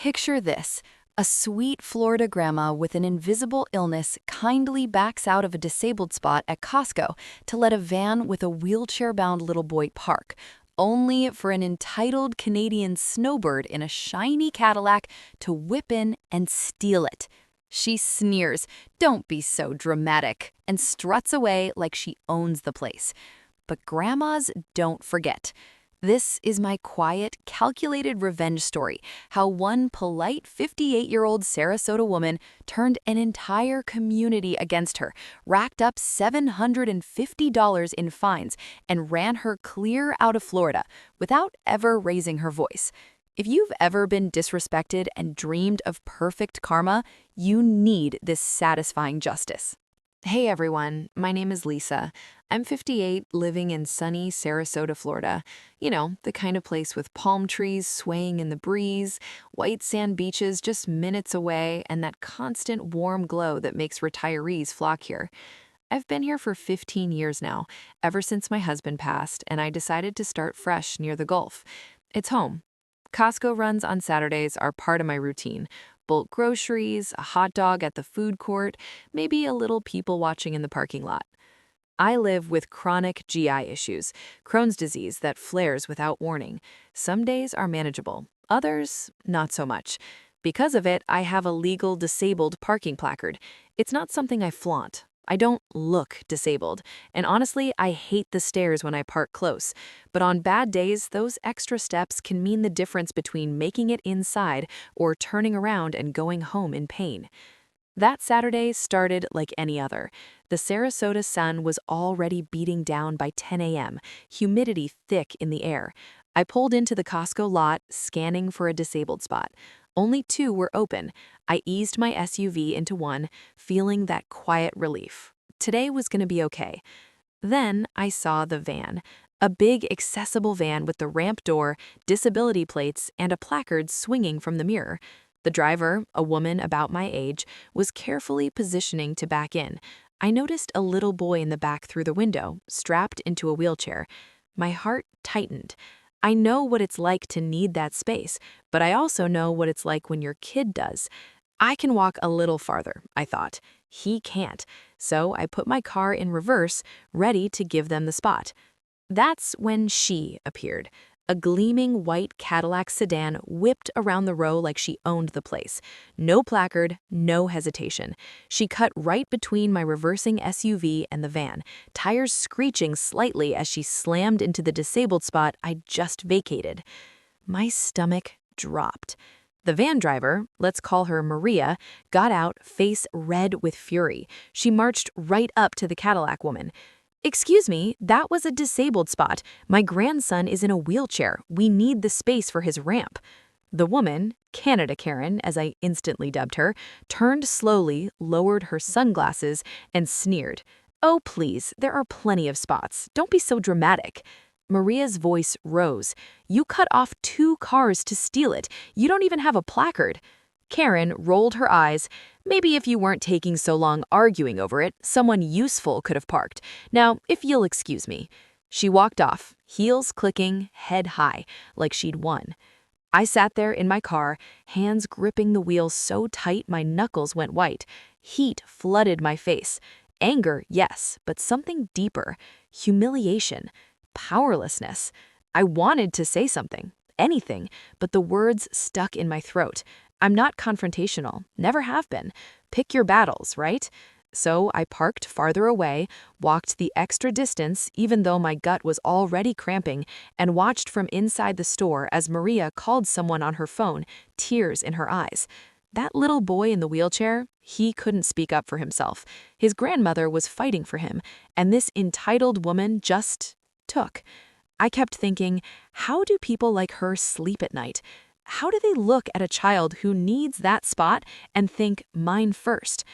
Picture this. A sweet Florida grandma with an invisible illness kindly backs out of a disabled spot at Costco to let a van with a wheelchair-bound little boy park, only for an entitled Canadian snowbird in a shiny Cadillac to whip in and steal it. She sneers, "Don't be so dramatic," and struts away like she owns the place. But grandmas don't forget. This is my quiet, calculated revenge story, how one polite 58-year-old Sarasota woman turned an entire community against her, racked up $750 in fines, and ran her clear out of Florida without ever raising her voice. If you've ever been disrespected and dreamed of perfect karma, you need this satisfying justice. Hey everyone, my name is Lisa. I'm 58, living in sunny Sarasota, Florida. You know, the kind of place with palm trees swaying in the breeze, white sand beaches just minutes away, and that constant warm glow that makes retirees flock here. I've been here for 15 years now, ever since my husband passed, and I decided to start fresh near the Gulf. It's home. Costco runs on Saturdays are part of my routine. Bulk groceries, a hot dog at the food court, maybe a little people watching in the parking lot. I live with chronic GI issues, Crohn's disease that flares without warning. Some days are manageable, others not so much. Because of it, I have a legal disabled parking placard. It's not something I flaunt. I don't look disabled, and honestly, I hate the stairs when I park close. But on bad days, those extra steps can mean the difference between making it inside or turning around and going home in pain. That Saturday started like any other. The Sarasota sun was already beating down by 10 a.m., humidity thick in the air. I pulled into the Costco lot, scanning for a disabled spot. Only two were open. I eased my SUV into one, feeling that quiet relief. Today was going to be okay. Then I saw the van. A big, accessible van with the ramp door, disability plates, and a placard swinging from the mirror. The driver, a woman about my age, was carefully positioning to back in. I noticed a little boy in the back through the window, strapped into a wheelchair. My heart tightened. I know what it's like to need that space, but I also know what it's like when your kid does. I can walk a little farther, I thought. He can't. So I put my car in reverse, ready to give them the spot. That's when she appeared. A gleaming white Cadillac sedan whipped around the row like she owned the place. No placard, no hesitation. She cut right between my reversing SUV and the van, tires screeching slightly as she slammed into the disabled spot I just vacated. My stomach dropped. The van driver, let's call her Maria, got out, face red with fury. She marched right up to the Cadillac woman. "Excuse me, that was a disabled spot. My grandson is in a wheelchair. We need the space for his ramp." The woman, Canada Karen, as I instantly dubbed her, turned slowly, lowered her sunglasses, and sneered. "Oh, please, there are plenty of spots. Don't be so dramatic." Maria's voice rose. "You cut off two cars to steal it. You don't even have a placard." Karen rolled her eyes. "Maybe if you weren't taking so long arguing over it, someone useful could have parked. Now, if you'll excuse me." She walked off, heels clicking, head high, like she'd won. I sat there in my car, hands gripping the wheel so tight my knuckles went white. Heat flooded my face. Anger, yes, but something deeper. Humiliation. Powerlessness. I wanted to say something, anything, but the words stuck in my throat. I'm not confrontational, never have been. Pick your battles, right? So I parked farther away, walked the extra distance even though my gut was already cramping, and watched from inside the store as Maria called someone on her phone, tears in her eyes. That little boy in the wheelchair, he couldn't speak up for himself. His grandmother was fighting for him, and this entitled woman just took. I kept thinking, how do people like her sleep at night? How do they look at a child who needs that spot and think, mine first?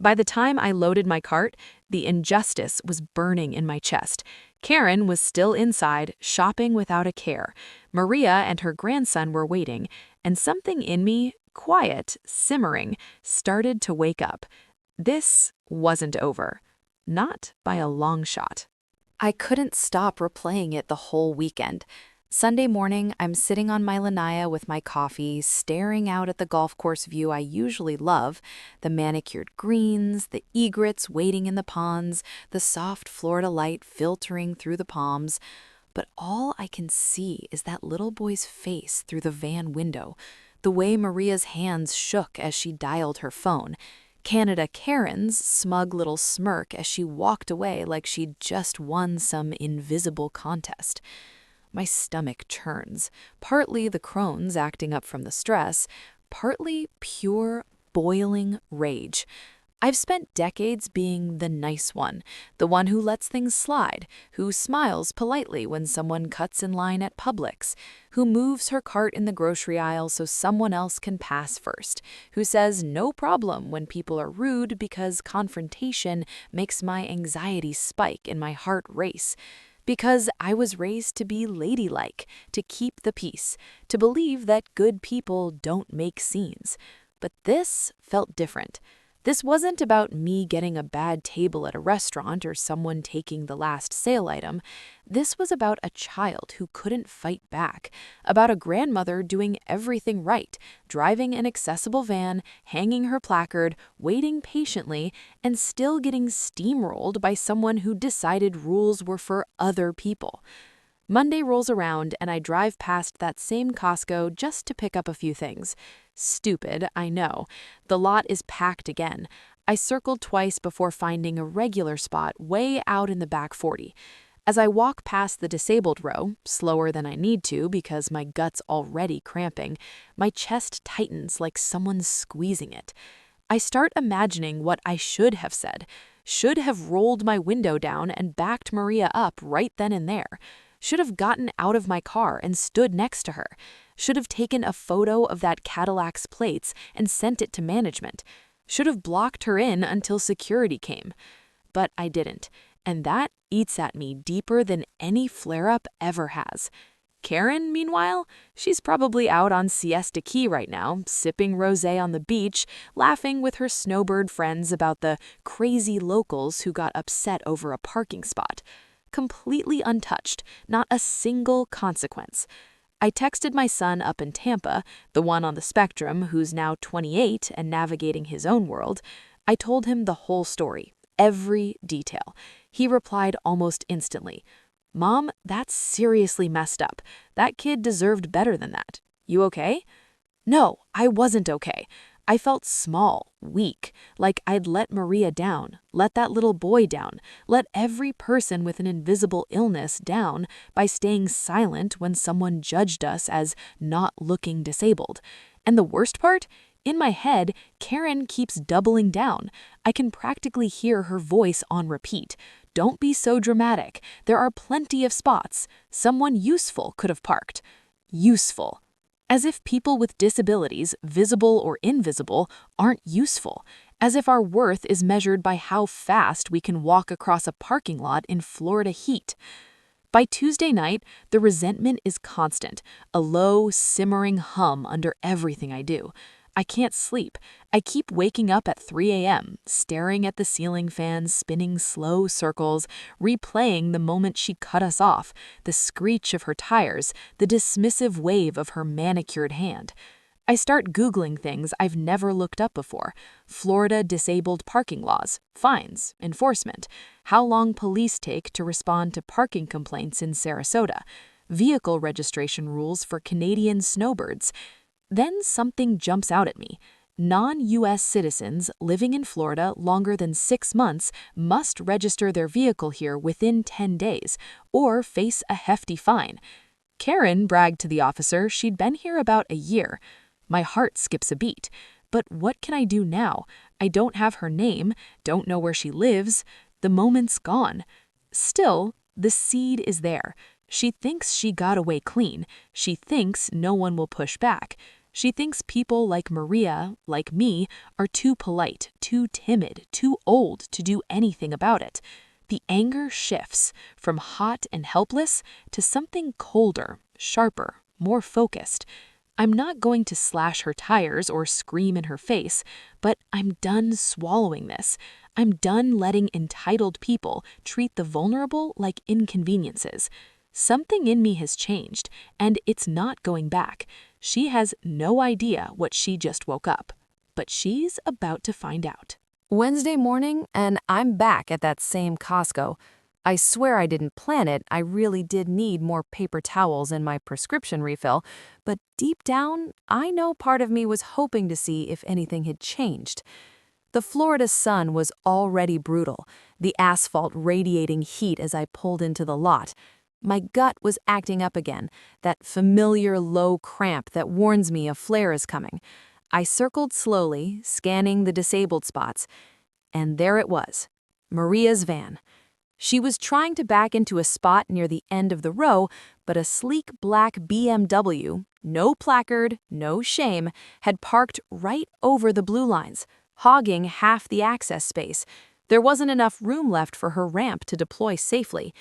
By the time I loaded my cart, the injustice was burning in my chest. Karen was still inside, shopping without a care. Maria and her grandson were waiting, and something in me, quiet, simmering, started to wake up. This wasn't over. Not by a long shot. I couldn't stop replaying it the whole weekend. Sunday morning, I'm sitting on my lanaya with my coffee, staring out at the golf course view I usually love, the manicured greens, the egrets waiting in the ponds, the soft Florida light filtering through the palms. But all I can see is that little boy's face through the van window, the way Maria's hands shook as she dialed her phone, Canada Karen's smug little smirk as she walked away like she'd just won some invisible contest. My stomach churns, partly the Crohn's acting up from the stress, partly pure, boiling rage. I've spent decades being the nice one, the one who lets things slide, who smiles politely when someone cuts in line at Publix, who moves her cart in the grocery aisle so someone else can pass first, who says no problem when people are rude because confrontation makes my anxiety spike and my heart race. Because I was raised to be ladylike, to keep the peace, to believe that good people don't make scenes. But this felt different. This wasn't about me getting a bad table at a restaurant or someone taking the last sale item. This was about a child who couldn't fight back, about a grandmother doing everything right, driving an accessible van, hanging her placard, waiting patiently, and still getting steamrolled by someone who decided rules were for other people. Monday rolls around and I drive past that same Costco just to pick up a few things. Stupid, I know. The lot is packed again. I circled twice before finding a regular spot way out in the back 40. As I walk past the disabled row, slower than I need to because my gut's already cramping, my chest tightens like someone's squeezing it. I start imagining what I should have said, should have rolled my window down and backed Maria up right then and there. Should have gotten out of my car and stood next to her. Should have taken a photo of that Cadillac's plates and sent it to management. Should have blocked her in until security came. But I didn't, and that eats at me deeper than any flare-up ever has. Karen, meanwhile, she's probably out on Siesta Key right now, sipping rosé on the beach, laughing with her snowbird friends about the crazy locals who got upset over a parking spot. Completely untouched, not a single consequence. I texted my son up in Tampa, the one on the spectrum who's now 28 and navigating his own world. I told him the whole story, every detail. He replied almost instantly, "Mom, that's seriously messed up. That kid deserved better than that. You okay?" No, I wasn't okay. I felt small, weak, like I'd let Maria down, let that little boy down, let every person with an invisible illness down by staying silent when someone judged us as not looking disabled. And the worst part? In my head, Karen keeps doubling down. I can practically hear her voice on repeat. "Don't be so dramatic. There are plenty of spots. Someone useful could have parked." Useful. As if people with disabilities, visible or invisible, aren't useful. As if our worth is measured by how fast we can walk across a parking lot in Florida heat. By Tuesday night, the resentment is constant, a low, simmering hum under everything I do. I can't sleep. I keep waking up at 3 a.m., staring at the ceiling fan spinning slow circles, replaying the moment she cut us off, the screech of her tires, the dismissive wave of her manicured hand. I start Googling things I've never looked up before. Florida disabled parking laws, fines, enforcement, how long police take to respond to parking complaints in Sarasota, vehicle registration rules for Canadian snowbirds. Then something jumps out at me. Non-U.S. citizens living in Florida longer than 6 months must register their vehicle here within 10 days or face a hefty fine. Karen bragged to the officer she'd been here about a year. My heart skips a beat. But what can I do now? I don't have her name, don't know where she lives. The moment's gone. Still, the seed is there. She thinks she got away clean. She thinks no one will push back. She thinks people like Maria, like me, are too polite, too timid, too old to do anything about it. The anger shifts from hot and helpless to something colder, sharper, more focused. I'm not going to slash her tires or scream in her face, but I'm done swallowing this. I'm done letting entitled people treat the vulnerable like inconveniences. Something in me has changed, and it's not going back. She has no idea what she just woke up, but she's about to find out. Wednesday morning, and I'm back at that same Costco. I swear I didn't plan it. I really did need more paper towels and my prescription refill, but deep down, I know part of me was hoping to see if anything had changed. The Florida sun was already brutal, the asphalt radiating heat as I pulled into the lot. My gut was acting up again, that familiar low cramp that warns me a flare is coming. I circled slowly, scanning the disabled spots, and there it was, Maria's van. She was trying to back into a spot near the end of the row, but a sleek black BMW, no placard, no shame, had parked right over the blue lines, hogging half the access space. There wasn't enough room left for her ramp to deploy safely.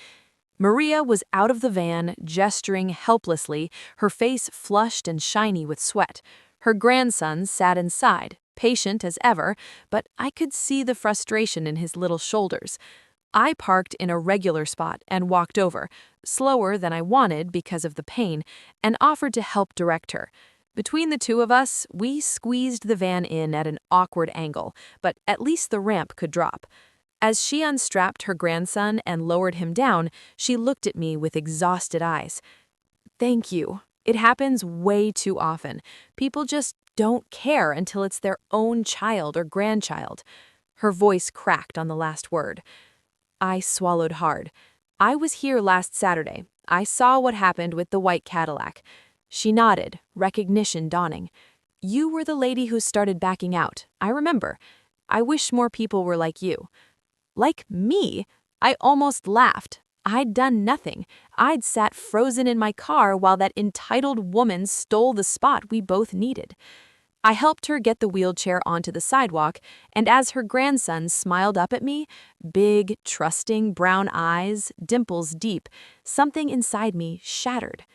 Maria was out of the van, gesturing helplessly, her face flushed and shiny with sweat. Her grandson sat inside, patient as ever, but I could see the frustration in his little shoulders. I parked in a regular spot and walked over, slower than I wanted because of the pain, and offered to help direct her. Between the two of us, we squeezed the van in at an awkward angle, but at least the ramp could drop. As she unstrapped her grandson and lowered him down, she looked at me with exhausted eyes. "Thank you. It happens way too often. People just don't care until it's their own child or grandchild." Her voice cracked on the last word. I swallowed hard. "I was here last Saturday. I saw what happened with the white Cadillac." She nodded, recognition dawning. "You were the lady who started backing out. I remember. I wish more people were like you." Like me? I almost laughed. I'd done nothing. I'd sat frozen in my car while that entitled woman stole the spot we both needed. I helped her get the wheelchair onto the sidewalk, and as her grandson smiled up at me, big, trusting brown eyes, dimples deep, something inside me shattered.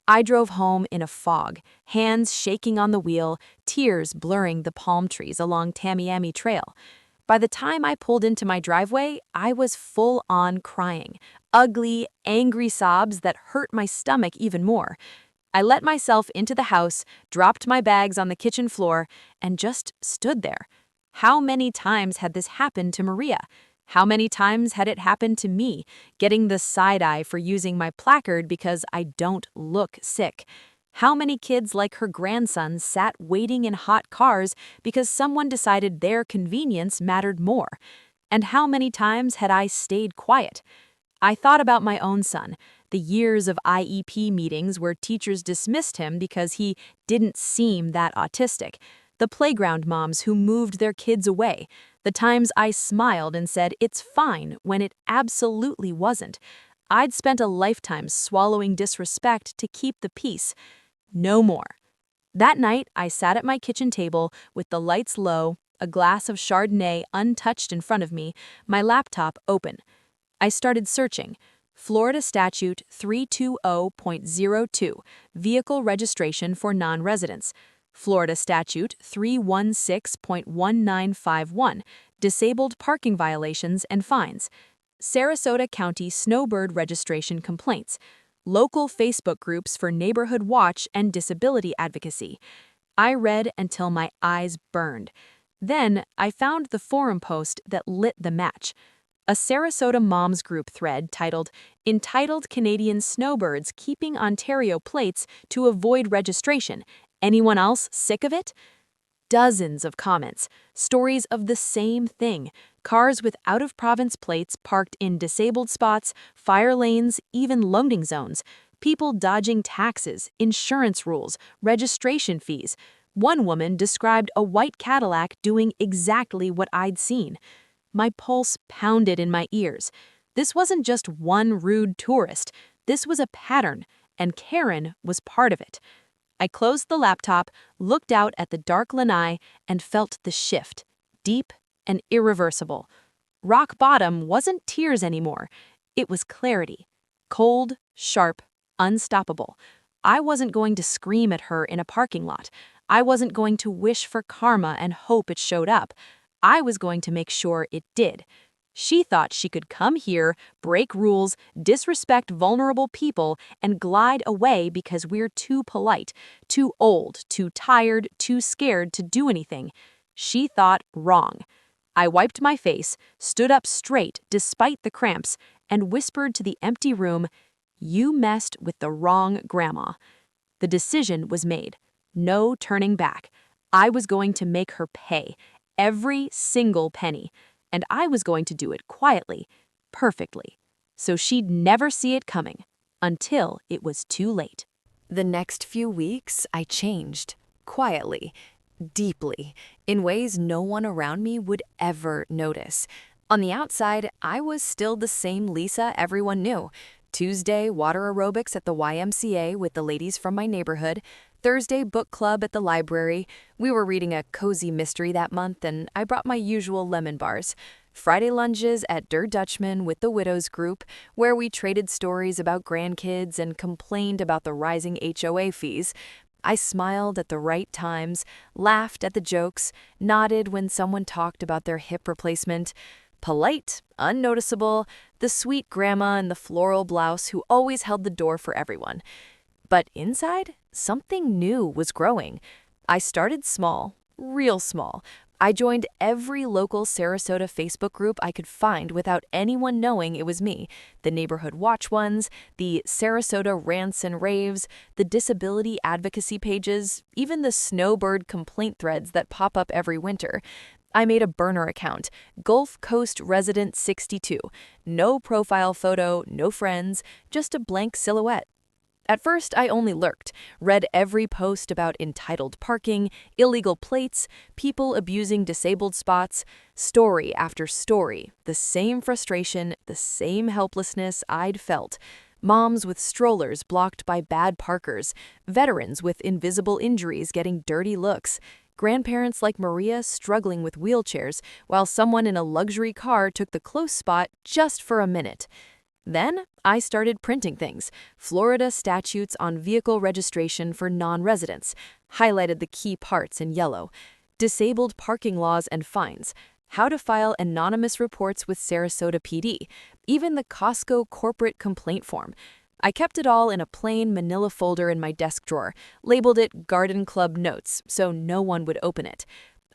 I drove home in a fog, hands shaking on the wheel, tears blurring the palm trees along Tamiami Trail. By the time I pulled into my driveway, I was full-on crying, ugly, angry sobs that hurt my stomach even more. I let myself into the house, dropped my bags on the kitchen floor, and just stood there. How many times had this happened to Maria? How many times had it happened to me, getting the side eye for using my placard because I don't look sick? How many kids like her grandson sat waiting in hot cars because someone decided their convenience mattered more? And how many times had I stayed quiet? I thought about my own son, the years of IEP meetings where teachers dismissed him because he didn't seem that autistic, the playground moms who moved their kids away, the times I smiled and said it's fine when it absolutely wasn't. I'd spent a lifetime swallowing disrespect to keep the peace. No more. That night, I sat at my kitchen table with the lights low, a glass of Chardonnay untouched in front of me, my laptop open. I started searching. Florida Statute 320.02, Vehicle Registration for Non-Residents. Florida Statute 316.1951, Disabled Parking Violations and Fines. Sarasota County Snowbird Registration Complaints. Local Facebook groups for neighborhood watch and disability advocacy. I read until my eyes burned. Then I found the forum post that lit the match. A Sarasota Moms group thread titled "Entitled Canadian Snowbirds Keeping Ontario Plates to Avoid Registration. Anyone else sick of it?" Dozens of comments, stories of the same thing. Cars with out-of-province plates parked in disabled spots, fire lanes, even loading zones. People dodging taxes, insurance rules, registration fees. One woman described a white Cadillac doing exactly what I'd seen. My pulse pounded in my ears. This wasn't just one rude tourist. This was a pattern, and Karen was part of it. I closed the laptop, looked out at the dark lanai, and felt the shift, deep and irreversible. Rock bottom wasn't tears anymore. It was clarity. Cold, sharp, unstoppable. I wasn't going to scream at her in a parking lot. I wasn't going to wish for karma and hope it showed up. I was going to make sure it did. She thought she could come here, break rules, disrespect vulnerable people, and glide away because we're too polite, too old, too tired, too scared to do anything. She thought wrong. I wiped my face, stood up straight despite the cramps, and whispered to the empty room, "You messed with the wrong grandma." The decision was made. No turning back. I was going to make her pay. Every single penny. And I was going to do it quietly, perfectly. So she'd never see it coming. Until it was too late. The next few weeks, I changed. Quietly. Deeply. In ways no one around me would ever notice. On the outside, I was still the same Lisa everyone knew. Tuesday, water aerobics at the YMCA with the ladies from my neighborhood. Thursday, book club at the library. We were reading a cozy mystery that month, and I brought my usual lemon bars. Friday lunches at Der Dutchman with the widows group, where we traded stories about grandkids and complained about the rising HOA fees. I smiled at the right times, laughed at the jokes, nodded when someone talked about their hip replacement. Polite, unnoticeable, the sweet grandma in the floral blouse who always held the door for everyone. But inside, something new was growing. I started small, real small. I joined every local Sarasota Facebook group I could find without anyone knowing it was me. The neighborhood watch ones, the Sarasota rants and raves, the disability advocacy pages, even the snowbird complaint threads that pop up every winter. I made a burner account, Gulf Coast Resident 62. No profile photo, no friends, just a blank silhouette. At first, I only lurked, read every post about entitled parking, illegal plates, people abusing disabled spots, story after story, the same frustration, the same helplessness I'd felt. Moms with strollers blocked by bad parkers, veterans with invisible injuries getting dirty looks, grandparents like Maria struggling with wheelchairs while someone in a luxury car took the close spot just for a minute. Then I started printing things, Florida statutes on vehicle registration for non-residents, highlighted the key parts in yellow, disabled parking laws and fines, how to file anonymous reports with Sarasota PD, even the Costco corporate complaint form. I kept it all in a plain manila folder in my desk drawer, labeled it Garden Club Notes so no one would open it.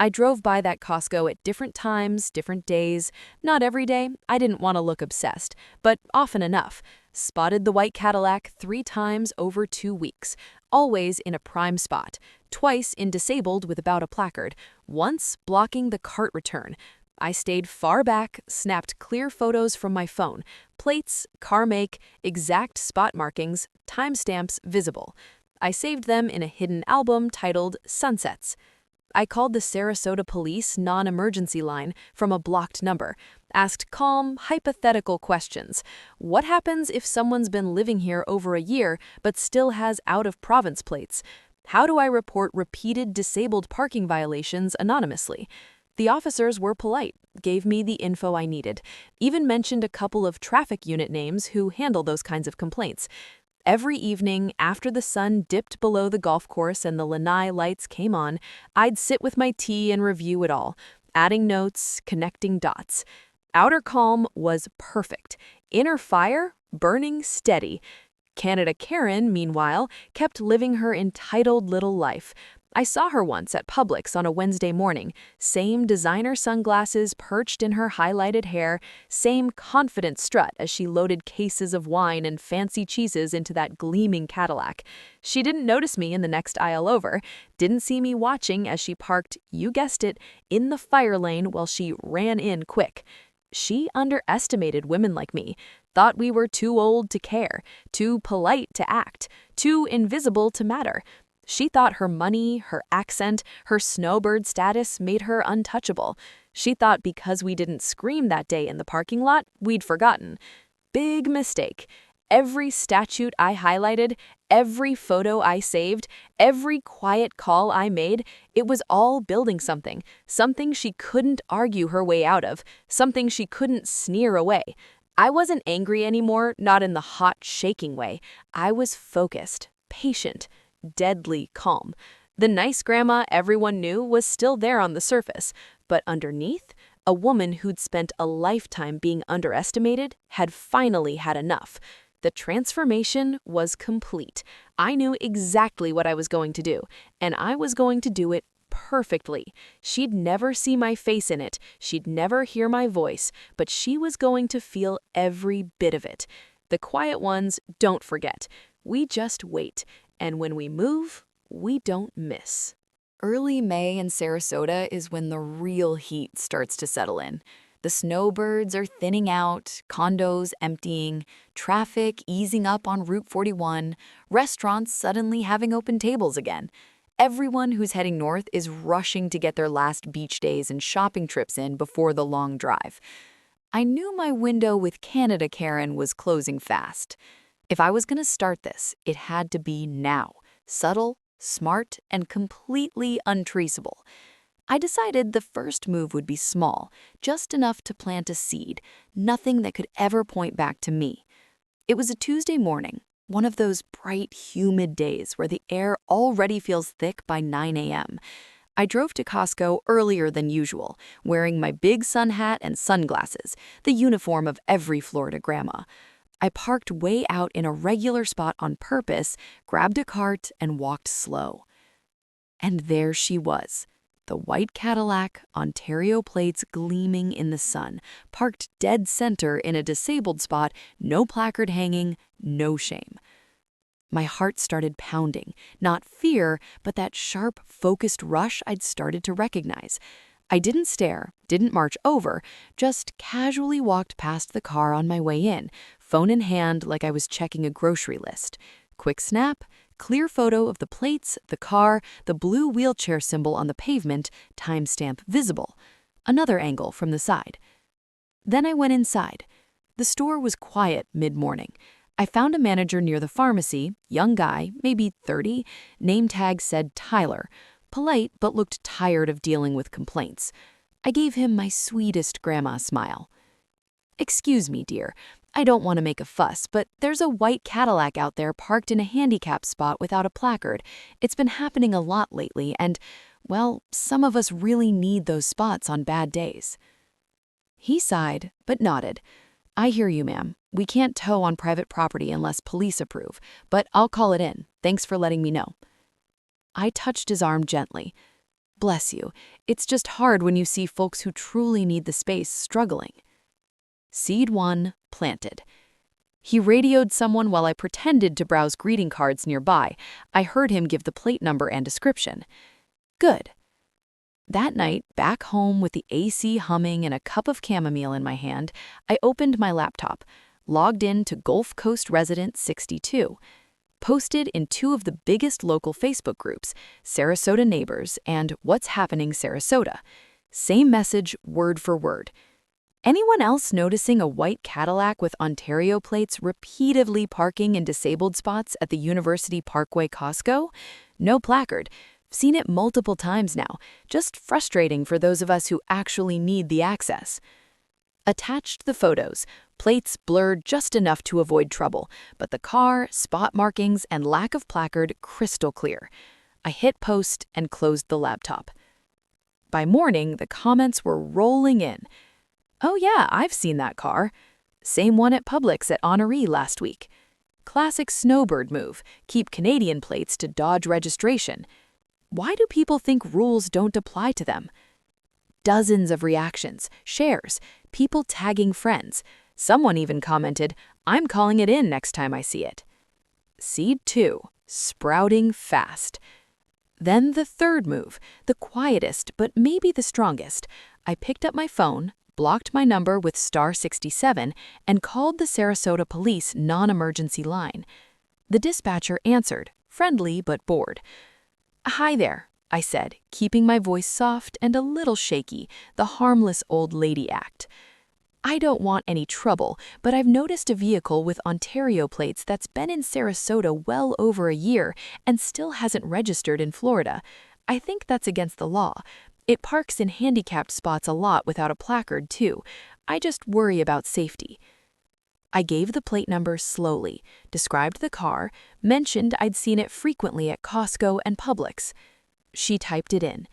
I drove by that Costco at different times, different days. Not every day, I didn't want to look obsessed, but often enough. Spotted the white Cadillac 3 times over 2 weeks, always in a prime spot, twice in disabled with about a placard, once blocking the cart return. I stayed far back, snapped clear photos from my phone, plates, car make, exact spot markings, timestamps visible. I saved them in a hidden album titled Sunsets. I called the Sarasota Police non-emergency line from a blocked number, asked calm, hypothetical questions. What happens if someone's been living here over a year but still has out-of-province plates? How do I report repeated disabled parking violations anonymously? The officers were polite, gave me the info I needed, even mentioned a couple of traffic unit names who handle those kinds of complaints. Every evening, after the sun dipped below the golf course and the lanai lights came on, I'd sit with my tea and review it all, adding notes, connecting dots. Outer calm was perfect. Inner fire, burning steady. Canada Karen, meanwhile, kept living her entitled little life. I saw her once at Publix on a Wednesday morning, same designer sunglasses perched in her highlighted hair, same confident strut as she loaded cases of wine and fancy cheeses into that gleaming Cadillac. She didn't notice me in the next aisle over, didn't see me watching as she parked, you guessed it, in the fire lane while she ran in quick. She underestimated women like me, thought we were too old to care, too polite to act, too invisible to matter. She thought her money, her accent, her snowbird status made her untouchable. She thought because we didn't scream that day in the parking lot, we'd forgotten. Big mistake. Every statute I highlighted, every photo I saved, every quiet call I made, it was all building something. Something she couldn't argue her way out of. Something she couldn't sneer away. I wasn't angry anymore, not in the hot, shaking way. I was focused, patient, deadly calm. The nice grandma everyone knew was still there on the surface, but underneath, A woman who'd spent a lifetime being underestimated had finally had enough. The transformation was complete. I knew exactly what I was going to do, and I was going to do it perfectly. She'd never see my face in it, she'd never hear my voice, but she was going to feel every bit of it. The quiet ones don't forget. We just wait, and when we move, we don't miss. Early May in Sarasota is when the real heat starts to settle in. The snowbirds are thinning out, condos emptying, traffic easing up on Route 41, restaurants suddenly having open tables again. Everyone who's heading north is rushing to get their last beach days and shopping trips in before the long drive. I knew my window with Canada Karen was closing fast. If I was going to start this, it had to be now. Subtle, smart, and completely untraceable. I decided the first move would be small, just enough to plant a seed, nothing that could ever point back to me. It was a Tuesday morning, one of those bright, humid days where the air already feels thick by 9 a.m. I drove to Costco earlier than usual, wearing my big sun hat and sunglasses, the uniform of every Florida grandma. I parked way out in a regular spot on purpose, grabbed a cart, and walked slow. And there she was, the white Cadillac, Ontario plates gleaming in the sun, parked dead center in a disabled spot, no placard hanging, no shame. My heart started pounding, not fear, but that sharp, focused rush I'd started to recognize. I didn't stare, didn't march over, just casually walked past the car on my way in, phone in hand like I was checking a grocery list. Quick snap, clear photo of the plates, the car, the blue wheelchair symbol on the pavement, timestamp visible. Another angle from the side. Then I went inside. The store was quiet mid-morning. I found a manager near the pharmacy, young guy, maybe 30, name tag said Tyler. Polite, but looked tired of dealing with complaints. I gave him my sweetest grandma smile. "Excuse me, dear. I don't want to make a fuss, but there's a white Cadillac out there parked in a handicap spot without a placard. It's been happening a lot lately, and, well, some of us really need those spots on bad days." He sighed, but nodded. "I hear you, ma'am. We can't tow on private property unless police approve, but I'll call it in. Thanks for letting me know." I touched his arm gently. "Bless you. It's just hard when you see folks who truly need the space struggling." Seed 1 planted. He radioed someone while I pretended to browse greeting cards nearby. I heard him give the plate number and description. Good. That night, back home with the AC humming and a cup of chamomile in my hand, I opened my laptop, logged in to Gulf Coast Resident 62. Posted in 2 of the biggest local Facebook groups, Sarasota Neighbors and What's Happening Sarasota. Same message, word for word. Anyone else noticing a white Cadillac with Ontario plates repeatedly parking in disabled spots at the University Parkway Costco? No placard. Seen it multiple times now. Just frustrating for those of us who actually need the access. Attached the photos, plates blurred just enough to avoid trouble, but the car, spot markings, and lack of placard crystal clear. I hit post and closed the laptop. By morning, the comments were rolling in. "Oh yeah, I've seen that car. Same one at Publix at Auntie last week. Classic snowbird move, keep Canadian plates to dodge registration. Why do people think rules don't apply to them?" Dozens of reactions, shares, people tagging friends. Someone even commented, "I'm calling it in next time I see it." Seed 2, sprouting fast. Then the third move, the quietest but maybe the strongest. I picked up my phone, blocked my number with *67, and called the Sarasota Police non-emergency line. The dispatcher answered, friendly but bored. "Hi there," I said, keeping my voice soft and a little shaky, the harmless old lady act. "I don't want any trouble, but I've noticed a vehicle with Ontario plates that's been in Sarasota well over a year and still hasn't registered in Florida. I think that's against the law. It parks in handicapped spots a lot without a placard, too. I just worry about safety." I gave the plate number slowly, described the car, mentioned I'd seen it frequently at Costco and Publix. She typed it in.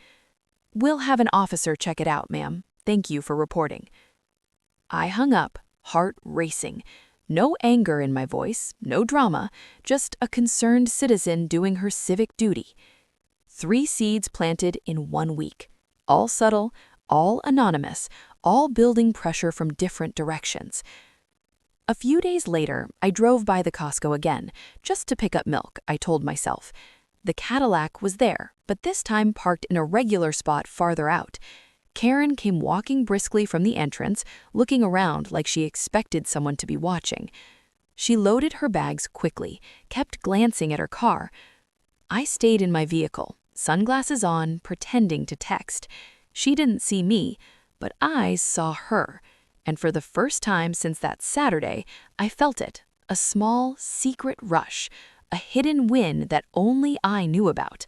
"We'll have an officer check it out, ma'am. Thank you for reporting." I hung up, heart racing. No anger in my voice, no drama, just a concerned citizen doing her civic duty. 3 seeds planted in 1 week. All subtle, all anonymous, all building pressure from different directions. A few days later, I drove by the Costco again, just to pick up milk, I told myself. The Cadillac was there, but this time parked in a regular spot farther out. Karen came walking briskly from the entrance, looking around like she expected someone to be watching. She loaded her bags quickly, kept glancing at her car. I stayed in my vehicle, sunglasses on, pretending to text. She didn't see me, but I saw her. And for the first time since that Saturday, I felt it, a small, secret rush, a hidden win that only I knew about.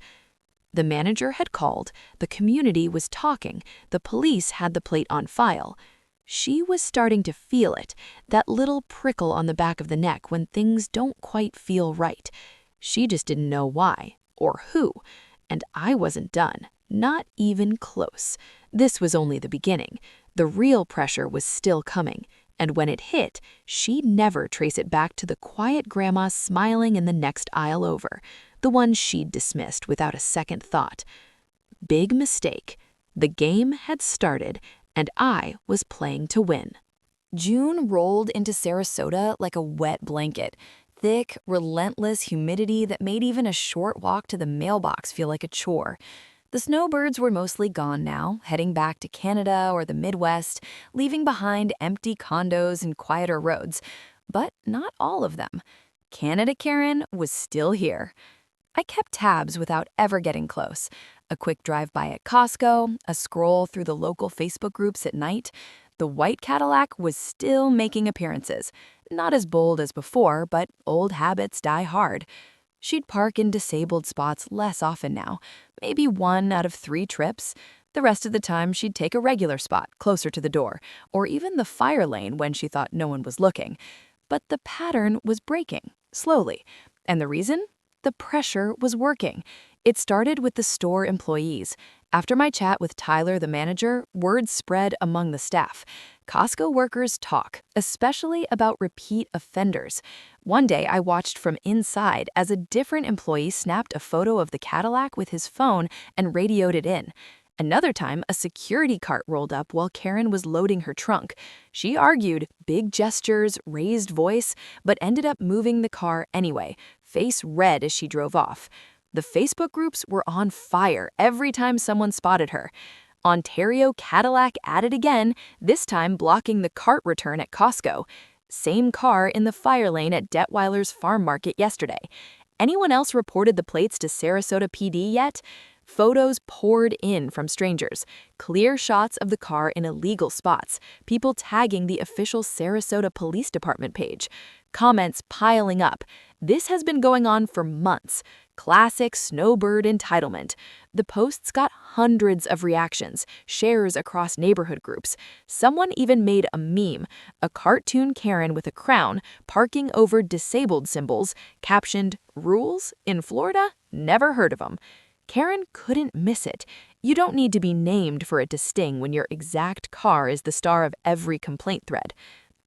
The manager had called, the community was talking, the police had the plate on file. She was starting to feel it, that little prickle on the back of the neck when things don't quite feel right. She just didn't know why, or who, and I wasn't done, not even close. This was only the beginning. The real pressure was still coming, and when it hit, she'd never trace it back to the quiet grandma smiling in the next aisle over, the one she'd dismissed without a second thought. Big mistake. The game had started, and I was playing to win. June rolled into Sarasota like a wet blanket. Thick, relentless humidity that made even a short walk to the mailbox feel like a chore. The snowbirds were mostly gone now, heading back to Canada or the Midwest, leaving behind empty condos and quieter roads. But not all of them. Canada Karen was still here. I kept tabs without ever getting close. A quick drive-by at Costco, a scroll through the local Facebook groups at night. The white Cadillac was still making appearances. Not as bold as before, but old habits die hard. She'd park in disabled spots less often now, maybe 1 out of 3 trips. The rest of the time, she'd take a regular spot closer to the door, or even the fire lane when she thought no one was looking. But the pattern was breaking, slowly. And the reason? The pressure was working. It started with the store employees. After my chat with Tyler, the manager, word spread among the staff. Costco workers talk, especially about repeat offenders. One day, I watched from inside as a different employee snapped a photo of the Cadillac with his phone and radioed it in. Another time, a security cart rolled up while Karen was loading her trunk. She argued, big gestures, raised voice, but ended up moving the car anyway, face red as she drove off. The Facebook groups were on fire every time someone spotted her. Ontario Cadillac at it again, this time blocking the cart return at Costco. Same car in the fire lane at Detweiler's Farm Market yesterday. Anyone else reported the plates to Sarasota PD yet? Photos poured in from strangers. Clear shots of the car in illegal spots. People tagging the official Sarasota Police Department page. Comments piling up. This has been going on for months. Classic snowbird entitlement. The posts got hundreds of reactions, shares across neighborhood groups. Someone even made a meme, a cartoon Karen with a crown parking over disabled symbols, captioned, "Rules? In Florida? Never heard of them." Karen couldn't miss it. You don't need to be named for it to sting when your exact car is the star of every complaint thread.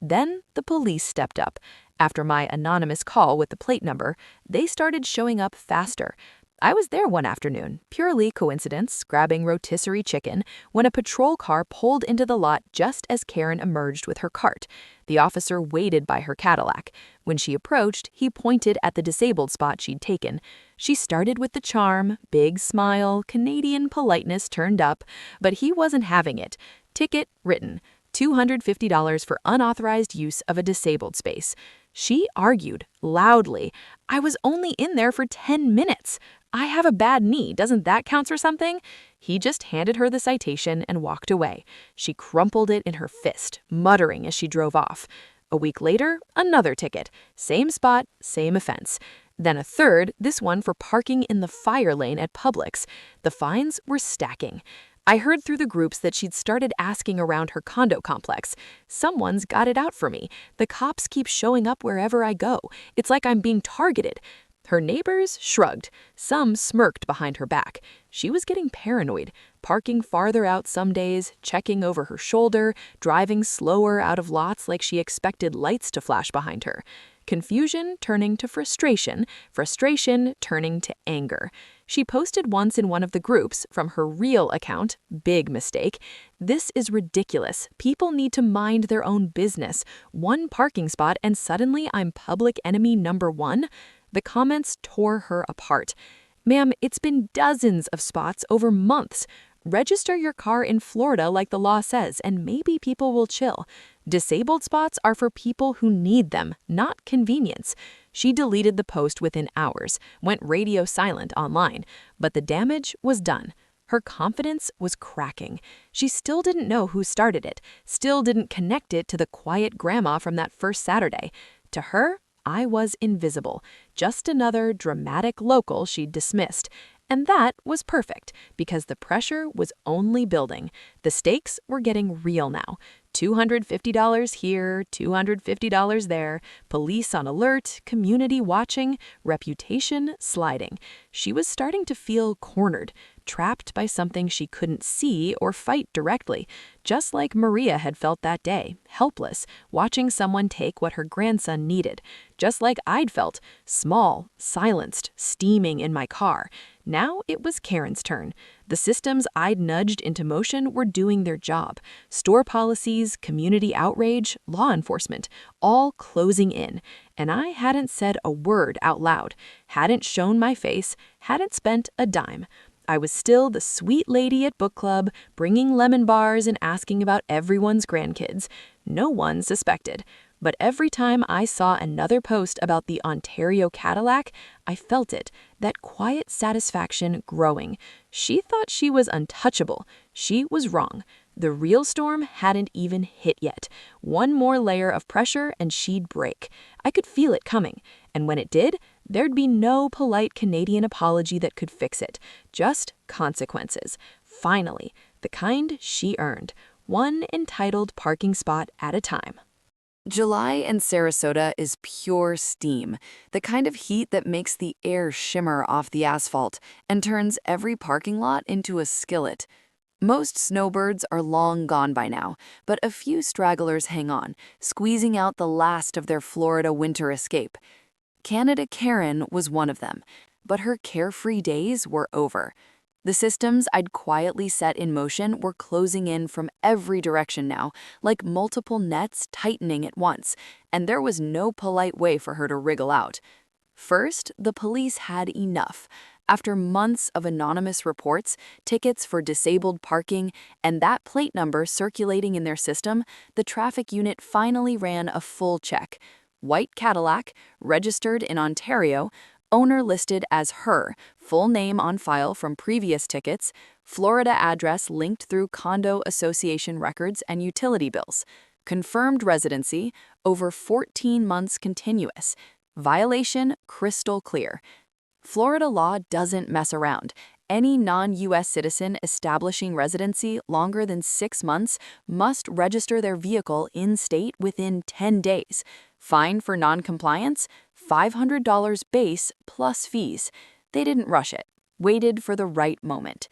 Then the police stepped up. After my anonymous call with the plate number, they started showing up faster. I was there one afternoon, purely coincidence, grabbing rotisserie chicken, when a patrol car pulled into the lot just as Karen emerged with her cart. The officer waited by her Cadillac. When she approached, he pointed at the disabled spot she'd taken. She started with the charm, big smile, Canadian politeness turned up, but he wasn't having it. Ticket written. $250 for unauthorized use of a disabled space. She argued loudly, "I was only in there for 10 minutes. I have a bad knee. Doesn't that count for something?" He just handed her the citation and walked away. She crumpled it in her fist, muttering as she drove off. A week later, another ticket. Same spot, same offense. Then a third, this one for parking in the fire lane at Publix. The fines were stacking. I heard through the groups that she'd started asking around her condo complex. "Someone's got it out for me. The cops keep showing up wherever I go. It's like I'm being targeted." Her neighbors shrugged. Some smirked behind her back. She was getting paranoid. parking farther out some days, checking over her shoulder, driving slower out of lots like she expected lights to flash behind her. Confusion turning to frustration, frustration turning to anger. She posted once in one of the groups, from her real account, big mistake, "This is ridiculous. People need to mind their own business. One parking spot and suddenly I'm public enemy number one?" The comments tore her apart. "Ma'am, it's been dozens of spots over months. Register your car in Florida like the law says, and maybe people will chill. Disabled spots are for people who need them, not convenience." She deleted the post within hours, went radio silent online, but the damage was done. Her confidence was cracking. She still didn't know who started it, still didn't connect it to the quiet grandma from that first Saturday. To her, I was invisible, just another dramatic local she'd dismissed. And that was perfect, because the pressure was only building. The stakes were getting real now. $250 here, $250 there, police on alert, community watching, reputation sliding. She was starting to feel cornered, trapped by something she couldn't see or fight directly, just like Maria had felt that day, helpless, watching someone take what her grandson needed, just like I'd felt, small, silenced, steaming in my car. Now it was Karen's turn. The systems I'd nudged into motion were doing their job. Store policies, community outrage, law enforcement, all closing in. And I hadn't said a word out loud, hadn't shown my face, hadn't spent a dime. I was still the sweet lady at book club, bringing lemon bars and asking about everyone's grandkids. No one suspected. But every time I saw another post about the Ontario Cadillac, I felt it, that quiet satisfaction growing. She thought she was untouchable. She was wrong. The real storm hadn't even hit yet. One more layer of pressure and she'd break. I could feel it coming. And when it did, there'd be no polite Canadian apology that could fix it. Just consequences. Finally, the kind she earned. One entitled parking spot at a time. July in Sarasota is pure steam, the kind of heat that makes the air shimmer off the asphalt and turns every parking lot into a skillet. Most snowbirds are long gone by now, but a few stragglers hang on, squeezing out the last of their Florida winter escape. Canada Karen was one of them, but her carefree days were over. The systems I'd quietly set in motion were closing in from every direction now, like multiple nets tightening at once, and there was no polite way for her to wriggle out. First, the police had enough. After months of anonymous reports, tickets for disabled parking, and that plate number circulating in their system, the traffic unit finally ran a full check. White Cadillac, registered in Ontario, owner listed as her, full name on file from previous tickets, Florida address linked through condo association records and utility bills, confirmed residency, over 14 months continuous, violation crystal clear. Florida law doesn't mess around. Any non-U.S. citizen establishing residency longer than 6 months must register their vehicle in-state within 10 days. Fine for non-compliance, $500 base plus fees. They didn't rush it, waited for the right moment.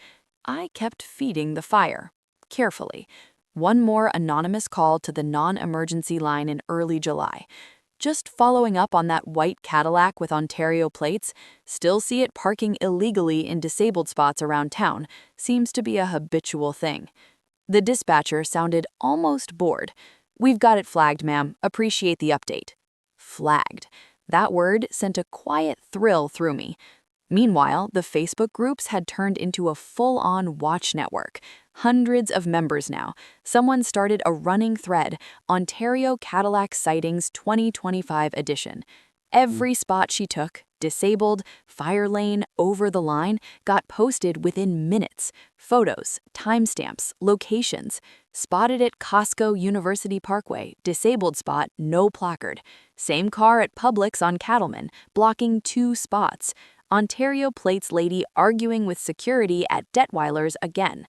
I kept feeding the fire, carefully. One more anonymous call to the non-emergency line in early July. Just following up on that white Cadillac with Ontario plates, still see it parking illegally in disabled spots around town, seems to be a habitual thing. The dispatcher sounded almost bored. "We've got it flagged, ma'am. Appreciate the update." Flagged. That word sent a quiet thrill through me. Meanwhile, the Facebook groups had turned into a full-on watch network. Hundreds of members now. Someone started a running thread, Ontario Cadillac Sightings 2025 edition. Every spot she took, disabled, fire lane, over the line, got posted within minutes. Photos, timestamps, locations. Spotted at Costco University Parkway, disabled spot, no placard. Same car at Publix on Cattleman, blocking 2 spots. Ontario plates lady arguing with security at Detweiler's again.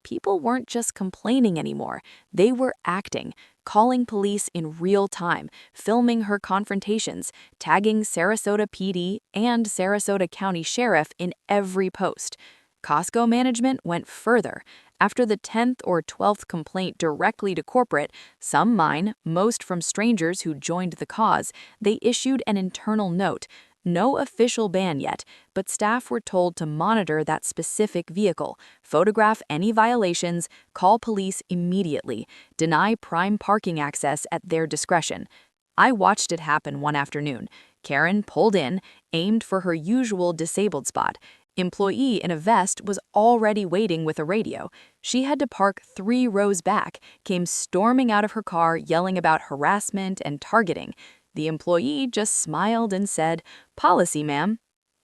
People weren't just complaining anymore, they were acting, calling police in real time, filming her confrontations, tagging Sarasota PD and Sarasota County Sheriff in every post. Costco management went further. After the 10th or 12th complaint directly to corporate, some mine, most from strangers who joined the cause, they issued an internal note. No official ban yet, but staff were told to monitor that specific vehicle, photograph any violations, call police immediately, deny prime parking access at their discretion. I watched it happen one afternoon. Karen pulled in, aimed for her usual disabled spot. Employee in a vest was already waiting with a radio. She had to park 3 rows back, came storming out of her car yelling about harassment and targeting. The employee just smiled and said, "Policy, ma'am."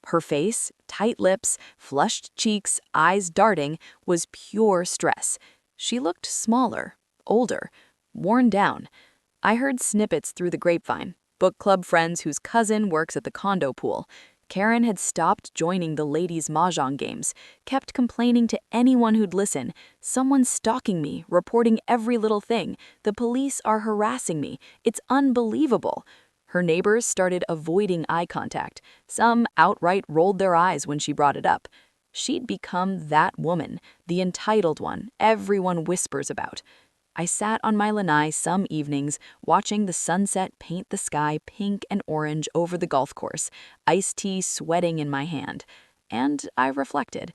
Her face, tight lips, flushed cheeks, eyes darting, was pure stress. She looked smaller, older, worn down. I heard snippets through the grapevine. Book club friends whose cousin works at the condo pool. Karen had stopped joining the ladies' mahjong games, kept complaining to anyone who'd listen. "Someone's stalking me, reporting every little thing. The police are harassing me. It's unbelievable." Her neighbors started avoiding eye contact. Some outright rolled their eyes when she brought it up. She'd become that woman, the entitled one everyone whispers about. I sat on my lanai some evenings, watching the sunset paint the sky pink and orange over the golf course, iced tea sweating in my hand. And I reflected.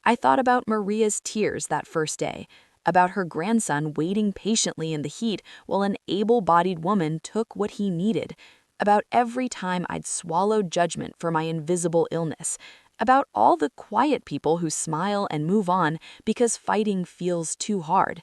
I thought about Maria's tears that first day, about her grandson waiting patiently in the heat while an able-bodied woman took what he needed, about every time I'd swallowed judgment for my invisible illness, about all the quiet people who smile and move on because fighting feels too hard.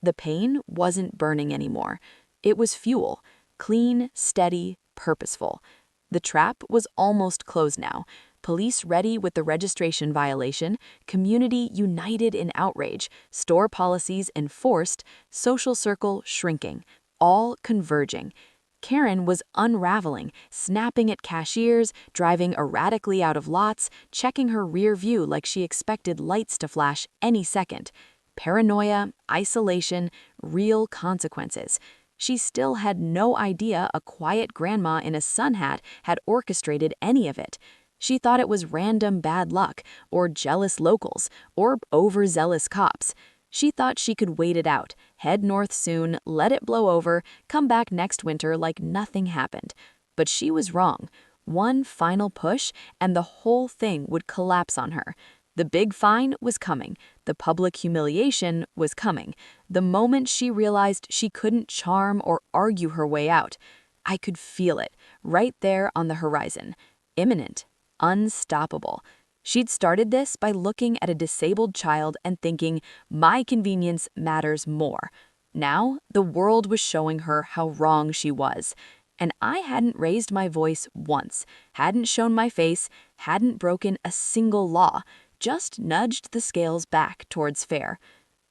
The pain wasn't burning anymore. It was fuel, clean, steady, purposeful. The trap was almost closed now. Police ready with the registration violation, community united in outrage, store policies enforced, social circle shrinking, all converging. Karen was unraveling, snapping at cashiers, driving erratically out of lots, checking her rear view like she expected lights to flash any second. Paranoia, isolation, real consequences. She still had no idea a quiet grandma in a sun hat had orchestrated any of it. She thought it was random bad luck, or jealous locals, or overzealous cops. She thought she could wait it out, head north soon, let it blow over, come back next winter like nothing happened. But she was wrong. One final push, and the whole thing would collapse on her. The big fine was coming. The public humiliation was coming. The moment she realized she couldn't charm or argue her way out. I could feel it, right there on the horizon. Imminent. Unstoppable. She'd started this by looking at a disabled child and thinking, my convenience matters more. Now, the world was showing her how wrong she was. And I hadn't raised my voice once, hadn't shown my face, hadn't broken a single law, just nudged the scales back towards fair.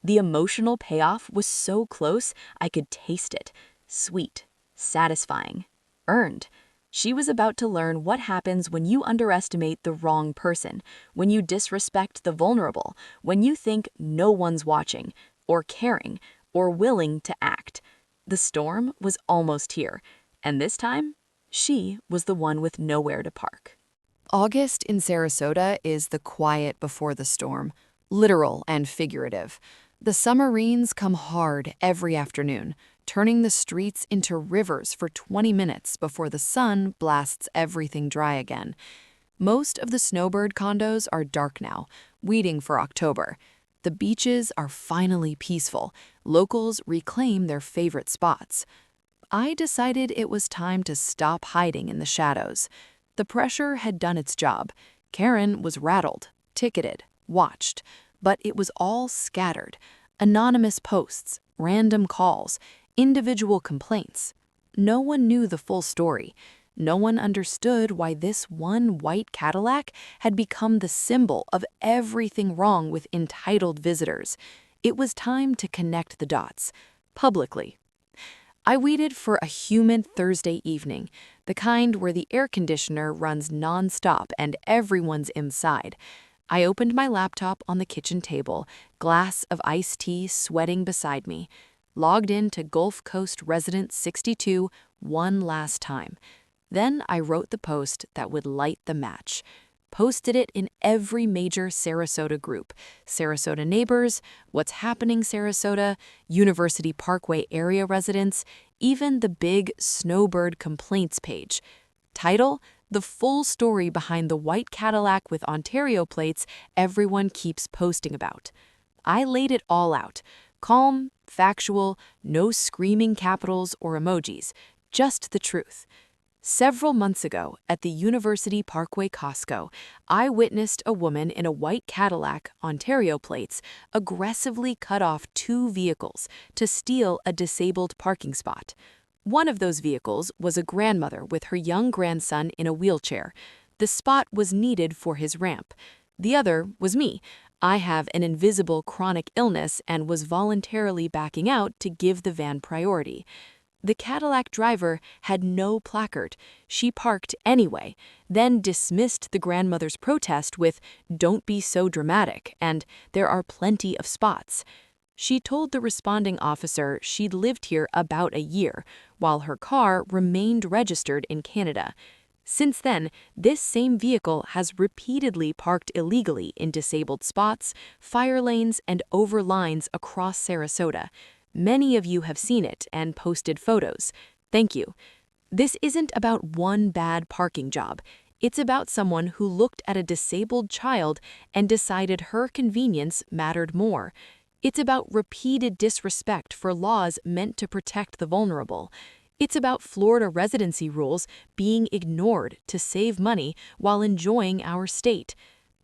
The emotional payoff was so close I could taste it. Sweet, satisfying, earned. She was about to learn what happens when you underestimate the wrong person, when you disrespect the vulnerable, when you think no one's watching, or caring, or willing to act. The storm was almost here, and this time, she was the one with nowhere to park. August in Sarasota is the quiet before the storm, literal and figurative. The summer rains come hard every afternoon, turning the streets into rivers for 20 minutes before the sun blasts everything dry again. Most of the snowbird condos are dark now, waiting for October. The beaches are finally peaceful. Locals reclaim their favorite spots. I decided it was time to stop hiding in the shadows. The pressure had done its job. Karen was rattled, ticketed, watched, but it was all scattered. Anonymous posts, random calls, individual complaints. No one knew the full story. No one understood why this one white Cadillac had become the symbol of everything wrong with entitled visitors. It was time to connect the dots, publicly. I waited for a humid Thursday evening, the kind where the air conditioner runs nonstop and everyone's inside. I opened my laptop on the kitchen table, glass of iced tea sweating beside me, logged into Gulf Coast Resident 62 one last time. Then I wrote the post that would light the match. posted it in every major Sarasota group: Sarasota Neighbors, What's Happening Sarasota, University Parkway area residents, even the big Snowbird complaints page. Title: The full story behind the white Cadillac with Ontario plates everyone keeps posting about. I laid it all out. Calm, factual, no screaming capitals or emojis, just the truth. Several months ago, at the University Parkway Costco, I witnessed a woman in a white Cadillac, Ontario plates, aggressively cut off two vehicles to steal a disabled parking spot. One of those vehicles was a grandmother with her young grandson in a wheelchair. The spot was needed for his ramp. The other was me. I have an invisible chronic illness and was voluntarily backing out to give the van priority. The Cadillac driver had no placard. She parked anyway, then dismissed the grandmother's protest with, "Don't be so dramatic," and "There are plenty of spots." She told the responding officer she'd lived here about a year, while her car remained registered in Canada. Since then, this same vehicle has repeatedly parked illegally in disabled spots, fire lanes, and over lines across Sarasota. Many of you have seen it and posted photos. Thank you. This isn't about one bad parking job. It's about someone who looked at a disabled child and decided her convenience mattered more. It's about repeated disrespect for laws meant to protect the vulnerable. It's about Florida residency rules being ignored to save money while enjoying our state.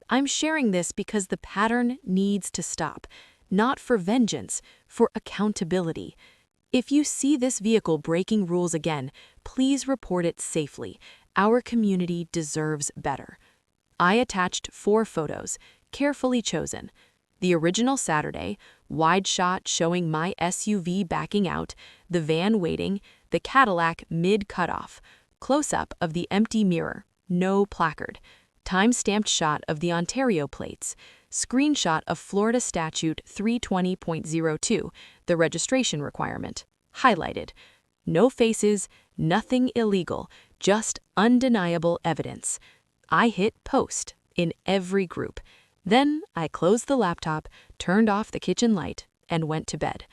I'm sharing this because the pattern needs to stop, not for vengeance, for accountability. If you see this vehicle breaking rules again, please report it safely. Our community deserves better. I attached 4 photos, carefully chosen. The original Saturday, wide shot showing my SUV backing out, the van waiting, the Cadillac mid-cutoff, close-up of the empty mirror, no placard, time-stamped shot of the Ontario plates, screenshot of Florida Statute 320.02, the registration requirement, highlighted. No faces, nothing illegal, just undeniable evidence. I hit post in every group. Then I closed the laptop, turned off the kitchen light, and went to bed.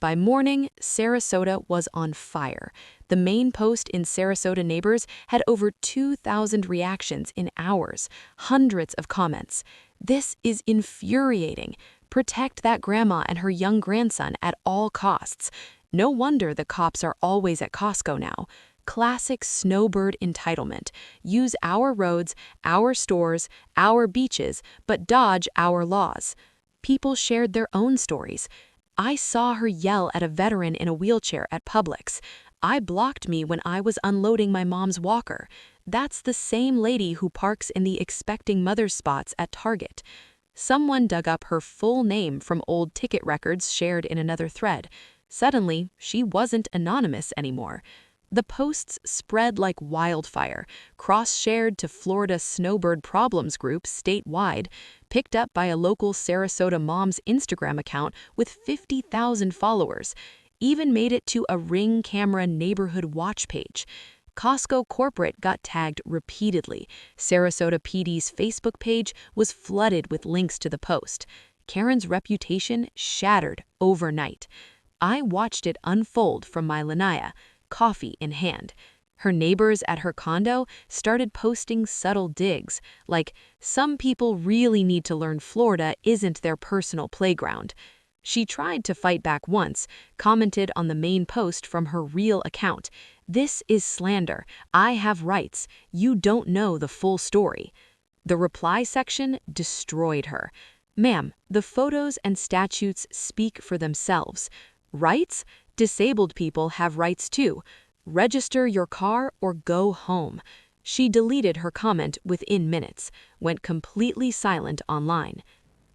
By morning, Sarasota was on fire. The main post in Sarasota Neighbors had over 2,000 reactions in hours, hundreds of comments. This is infuriating. Protect that grandma and her young grandson at all costs. No wonder the cops are always at Costco now. Classic snowbird entitlement. Use our roads, our stores, our beaches, but dodge our laws. People shared their own stories. I saw her yell at a veteran in a wheelchair at Publix. I blocked me when I was unloading my mom's walker. That's the same lady who parks in the expecting mothers spots at Target. Someone dug up her full name from old ticket records shared in another thread. Suddenly, she wasn't anonymous anymore. The posts spread like wildfire, cross-shared to Florida Snowbird Problems group statewide, picked up by a local Sarasota mom's Instagram account with 50,000 followers, even made it to a Ring Camera neighborhood watch page. Costco corporate got tagged repeatedly. Sarasota PD's Facebook page was flooded with links to the post. Karen's reputation shattered overnight. I watched it unfold from my lanaya, coffee in hand. Her neighbors at her condo started posting subtle digs, like, "Some people really need to learn Florida isn't their personal playground." She tried to fight back once, commented on the main post from her real account. "This is slander. I have rights. You don't know the full story." The reply section destroyed her. "Ma'am, the photos and statutes speak for themselves. Rights? Disabled people have rights too. Register your car or go home." She deleted her comment within minutes, went completely silent online.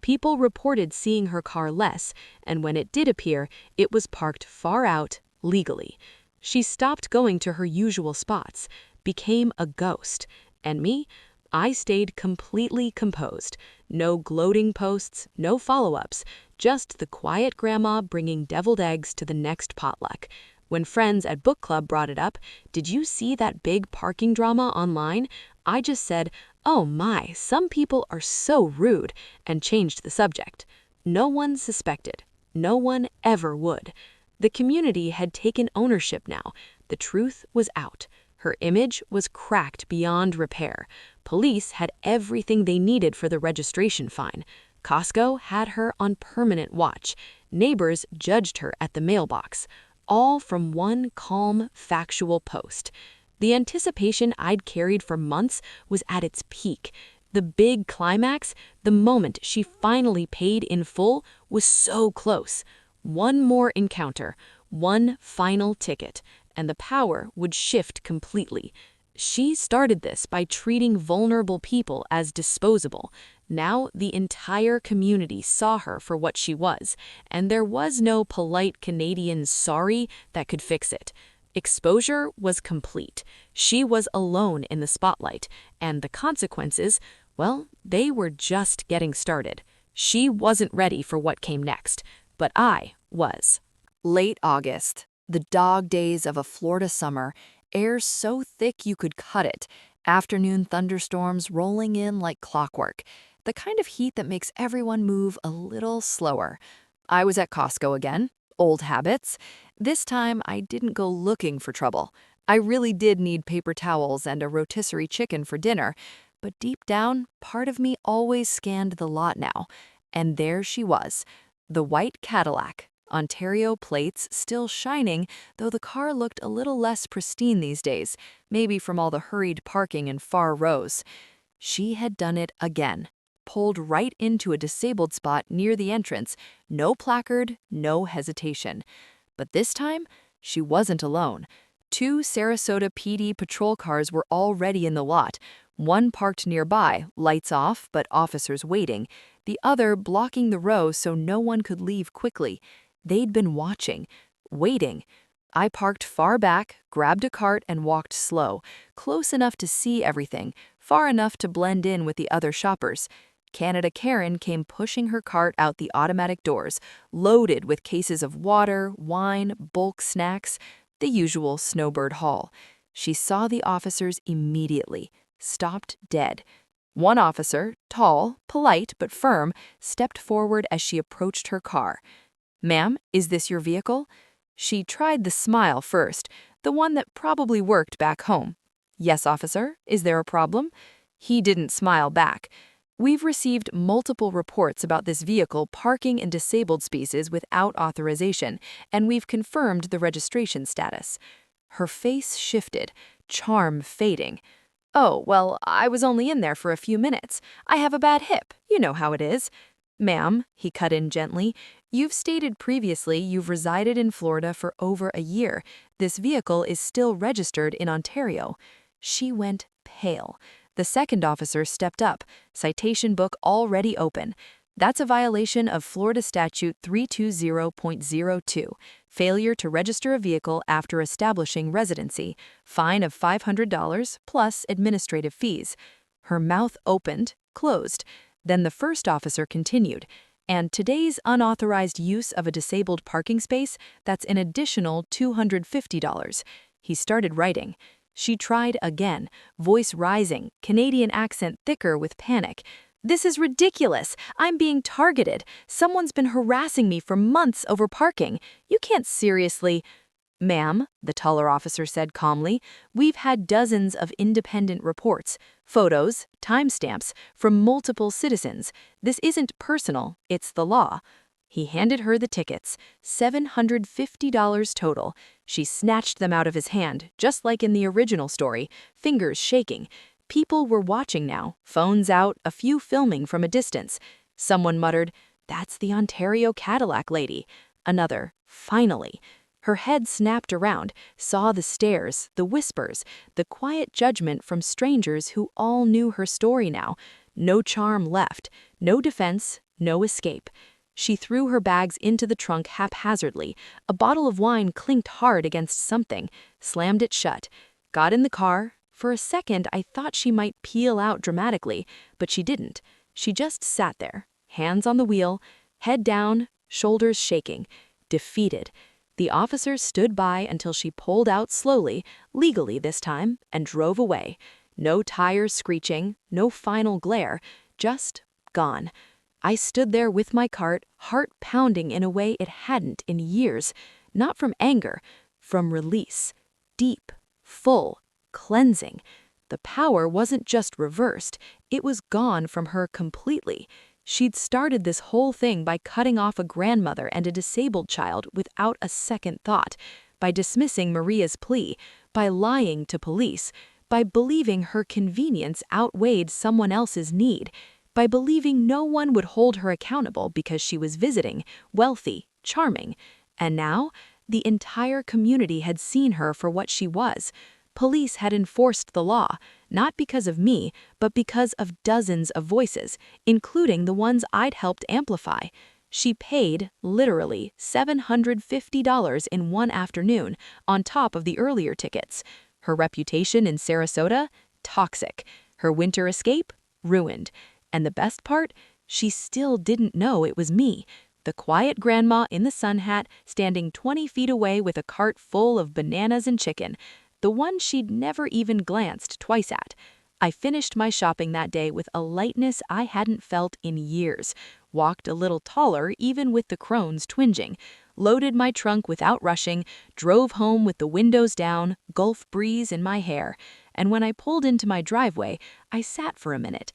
People reported seeing her car less, and when it did appear, it was parked far out, legally. She stopped going to her usual spots, became a ghost. And me? I stayed completely composed. No gloating posts, no follow-ups, just the quiet grandma bringing deviled eggs to the next potluck. When friends at book club brought it up, "Did you see that big parking drama online?" I just said, Oh my, some people are so rude, and changed the subject. No one suspected. No one ever would. The community had taken ownership now. The truth was out. Her image was cracked beyond repair. Police had everything they needed for the registration fine. Costco had her on permanent watch. Neighbors judged her at the mailbox. All from one calm, factual post. The anticipation I'd carried for months was at its peak. The big climax, the moment she finally paid in full, was so close. One more encounter, one final ticket, and the power would shift completely. She started this by treating vulnerable people as disposable. Now the entire community saw her for what she was, and there was no polite Canadian sorry that could fix it. Exposure was complete. She was alone in the spotlight, and the consequences, well, they were just getting started. She wasn't ready for what came next, but I was. Late August, the dog days of a Florida summer, air so thick you could cut it, afternoon thunderstorms rolling in like clockwork, the kind of heat that makes everyone move a little slower. I was at Costco again, old habits. This time I didn't go looking for trouble. I really did need paper towels and a rotisserie chicken for dinner, but deep down, part of me always scanned the lot now. And there she was, the white Cadillac, Ontario plates still shining, though the car looked a little less pristine these days, maybe from all the hurried parking in far rows. She had done it again. Pulled right into a disabled spot near the entrance, no placard, no hesitation. But this time, she wasn't alone. Two Sarasota PD patrol cars were already in the lot, one parked nearby, lights off but officers waiting, the other blocking the row so no one could leave quickly. They'd been watching, waiting. I parked far back, grabbed a cart and walked slow, close enough to see everything, far enough to blend in with the other shoppers. Canada Karen came pushing her cart out the automatic doors, loaded with cases of water, wine, bulk snacks, the usual snowbird haul. She saw the officers immediately, stopped dead. One officer, tall, polite but firm, stepped forward as she approached her car. "Ma'am, is this your vehicle?" She tried the smile first, the one that probably worked back home. "Yes, officer. Is there a problem?" He didn't smile back. "We've received multiple reports about this vehicle parking in disabled spaces without authorization, and we've confirmed the registration status." Her face shifted, charm fading. "Oh, well, I was only in there for a few minutes. I have a bad hip. You know how it is." "Ma'am," he cut in gently, "you've stated previously you've resided in Florida for over a year. This vehicle is still registered in Ontario." She went pale. The second officer stepped up, citation book already open. "That's a violation of Florida Statute 320.02, failure to register a vehicle after establishing residency, fine of $500 plus administrative fees." Her mouth opened, closed. Then the first officer continued, "And today's unauthorized use of a disabled parking space, that's an additional $250. He started writing. She tried again, voice rising, Canadian accent thicker with panic. "This is ridiculous. I'm being targeted. Someone's been harassing me for months over parking. You can't seriously—" "Ma'am," the taller officer said calmly, "we've had dozens of independent reports, photos, timestamps from multiple citizens. This isn't personal, it's the law." He handed her the tickets, $750 total. She snatched them out of his hand, just like in the original story, fingers shaking. People were watching now, phones out, a few filming from a distance. Someone muttered, "That's the Ontario Cadillac lady." Another, "Finally." Her head snapped around, saw the stares, the whispers, the quiet judgment from strangers who all knew her story now. No charm left, no defense, no escape. She threw her bags into the trunk haphazardly. A bottle of wine clinked hard against something, slammed it shut. Got in the car. For a second, I thought she might peel out dramatically, but she didn't. She just sat there, hands on the wheel, head down, shoulders shaking, defeated. The officers stood by until she pulled out slowly, legally this time, and drove away. No tires screeching, no final glare, just gone. I stood there with my cart, heart pounding in a way it hadn't in years, not from anger, from release. Deep, full, cleansing. The power wasn't just reversed, it was gone from her completely. She'd started this whole thing by cutting off a grandmother and a disabled child without a second thought, by dismissing Maria's plea, by lying to police, by believing her convenience outweighed someone else's need, by believing no one would hold her accountable because she was visiting, wealthy, charming. And now, the entire community had seen her for what she was. Police had enforced the law, not because of me, but because of dozens of voices, including the ones I'd helped amplify. She paid, literally, $750 in one afternoon, on top of the earlier tickets. Her reputation in Sarasota? Toxic. Her winter escape? Ruined. And the best part? She still didn't know it was me. The quiet grandma in the sun hat, standing 20 feet away with a cart full of bananas and chicken. The one she'd never even glanced twice at. I finished my shopping that day with a lightness I hadn't felt in years, walked a little taller even with the crones twinging, loaded my trunk without rushing, drove home with the windows down, Gulf breeze in my hair, and when I pulled into my driveway, I sat for a minute.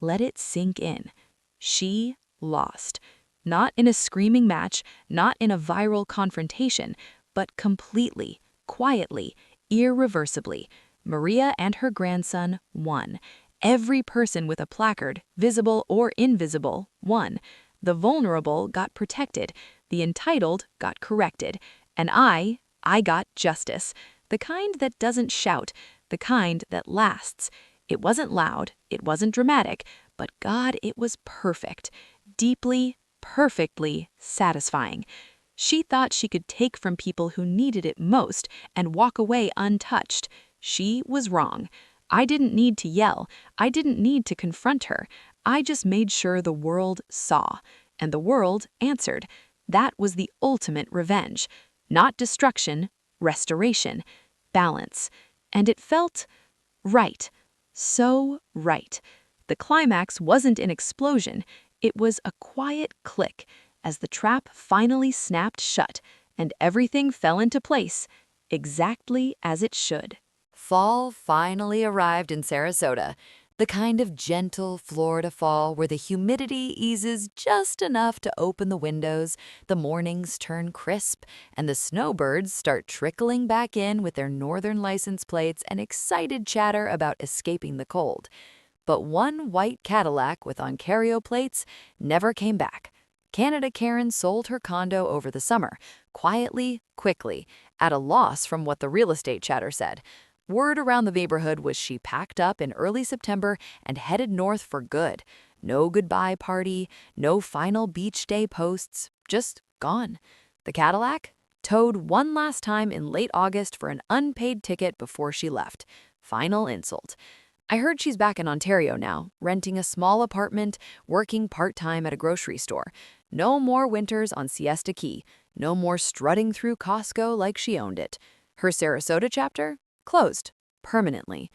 Let it sink in. She lost. Not in a screaming match, not in a viral confrontation, but completely, quietly, irreversibly. Maria and her grandson won. Every person with a placard, visible or invisible, won. The vulnerable got protected, the entitled got corrected, and I got justice. The kind that doesn't shout, the kind that lasts. It wasn't loud, it wasn't dramatic, but God, it was perfect. Deeply, perfectly satisfying. She thought she could take from people who needed it most and walk away untouched. She was wrong. I didn't need to yell. I didn't need to confront her. I just made sure the world saw. And the world answered. That was the ultimate revenge. Not destruction, restoration, balance. And it felt right. So right. The climax wasn't an explosion. It was a quiet click as the trap finally snapped shut and everything fell into place, exactly as it should. Fall finally arrived in Sarasota, the kind of gentle Florida fall where the humidity eases just enough to open the windows, the mornings turn crisp, and the snowbirds start trickling back in with their northern license plates and excited chatter about escaping the cold. But one white Cadillac with Ontario plates never came back. Canada Karen sold her condo over the summer, quietly, quickly, at a loss from what the real estate chatter said. Word around the neighborhood was she packed up in early September and headed north for good. No goodbye party, no final beach day posts, just gone. The Cadillac? Towed one last time in late August for an unpaid ticket before she left. Final insult. I heard she's back in Ontario now, renting a small apartment, working part-time at a grocery store. No more winters on Siesta Key. No more strutting through Costco like she owned it. Her Sarasota chapter? Closed. Permanently.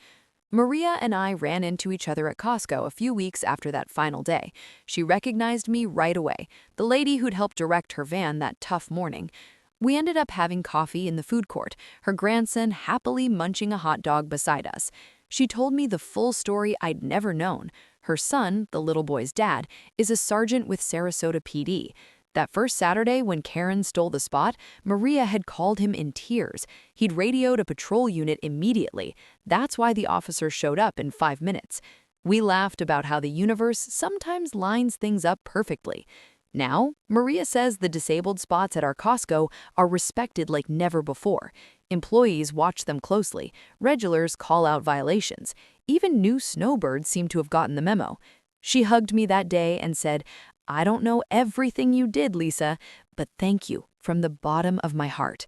Maria and I ran into each other at Costco a few weeks after that final day. She recognized me right away, the lady who'd helped direct her van that tough morning. We ended up having coffee in the food court, her grandson happily munching a hot dog beside us. She told me the full story I'd never known. Her son, the little boy's dad, is a sergeant with Sarasota PD. That first Saturday when Karen stole the spot, Maria had called him in tears. He'd radioed a patrol unit immediately. That's why the officer showed up in 5 minutes. We laughed about how the universe sometimes lines things up perfectly. Now, Maria says the disabled spots at our Costco are respected like never before. Employees watch them closely. Regulars call out violations. Even new snowbirds seem to have gotten the memo. She hugged me that day and said, "I don't know everything you did, Lisa, but thank you from the bottom of my heart."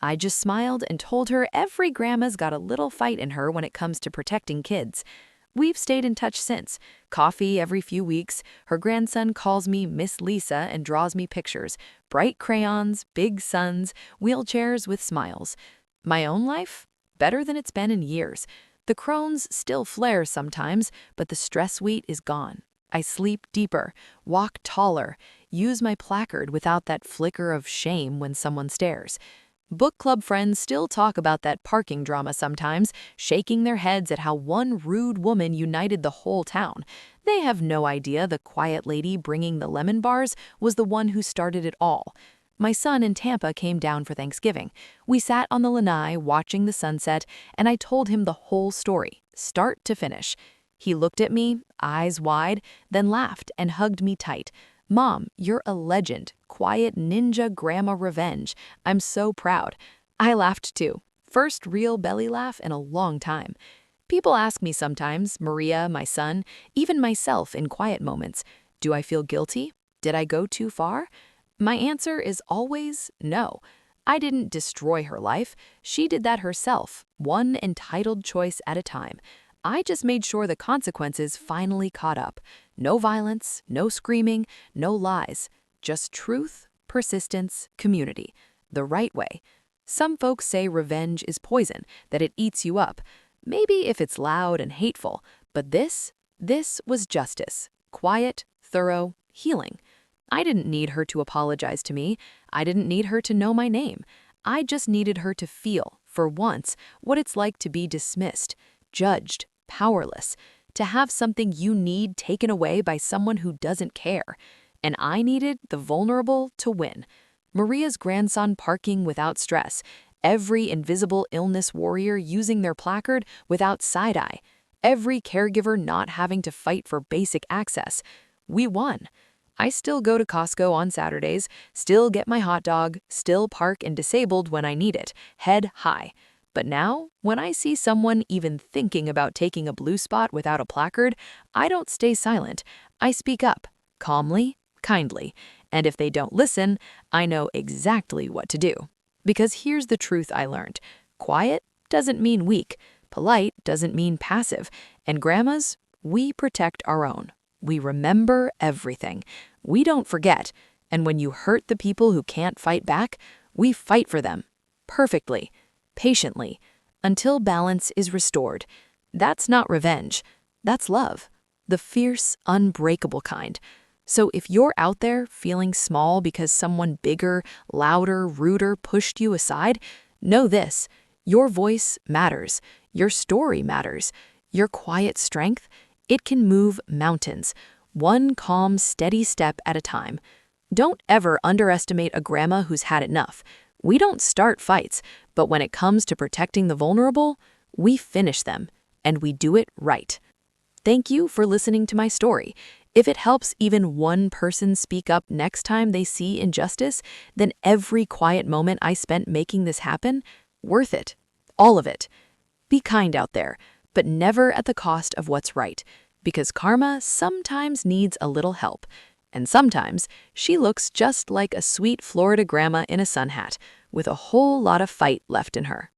I just smiled and told her every grandma's got a little fight in her when it comes to protecting kids. We've stayed in touch since. Coffee every few weeks. Her grandson calls me Miss Lisa and draws me pictures. Bright crayons, big suns, wheelchairs with smiles. My own life? Better than it's been in years. The Crohn's still flares sometimes, but the stress weight is gone. I sleep deeper, walk taller, use my placard without that flicker of shame when someone stares. Book club friends still talk about that parking drama sometimes, shaking their heads at how one rude woman united the whole town. They have no idea the quiet lady bringing the lemon bars was the one who started it all. My son in Tampa came down for Thanksgiving. We sat on the lanai watching the sunset, and I told him the whole story, start to finish. He looked at me, eyes wide, then laughed and hugged me tight. "Mom, you're a legend. Quiet ninja grandma revenge. I'm so proud." I laughed too. First real belly laugh in a long time. People ask me sometimes, Maria, my son, even myself in quiet moments, do I feel guilty? Did I go too far? My answer is always no. I didn't destroy her life. She did that herself, one entitled choice at a time. I just made sure the consequences finally caught up. No violence, no screaming, no lies. Just truth, persistence, community. The right way. Some folks say revenge is poison, that it eats you up. Maybe if it's loud and hateful, but this was justice. Quiet, thorough, healing. I didn't need her to apologize to me. I didn't need her to know my name. I just needed her to feel, for once, what it's like to be dismissed, judged, powerless, to have something you need taken away by someone who doesn't care. And I needed the vulnerable to win. Maria's grandson parking without stress, every invisible illness warrior using their placard without side-eye, every caregiver not having to fight for basic access. We won. I still go to Costco on Saturdays, still get my hot dog, still park in disabled when I need it, head high. But now, when I see someone even thinking about taking a blue spot without a placard, I don't stay silent. I speak up, calmly, kindly. And if they don't listen, I know exactly what to do. Because here's the truth I learned. Quiet doesn't mean weak. Polite doesn't mean passive. And grandmas, we protect our own. We remember everything. We don't forget. And when you hurt the people who can't fight back, we fight for them. Perfectly. Patiently. Until balance is restored. That's not revenge. That's love. The fierce, unbreakable kind. So if you're out there feeling small because someone bigger, louder, ruder pushed you aside, know this. Your voice matters. Your story matters. Your quiet strength, it can move mountains, one calm, steady step at a time. Don't ever underestimate a grandma who's had enough. We don't start fights, but when it comes to protecting the vulnerable, we finish them, and we do it right. Thank you for listening to my story. If it helps even one person speak up next time they see injustice, then every quiet moment I spent making this happen, worth it. All of it. Be kind out there, but never at the cost of what's right, because karma sometimes needs a little help, and sometimes she looks just like a sweet Florida grandma in a sun hat, with a whole lot of fight left in her.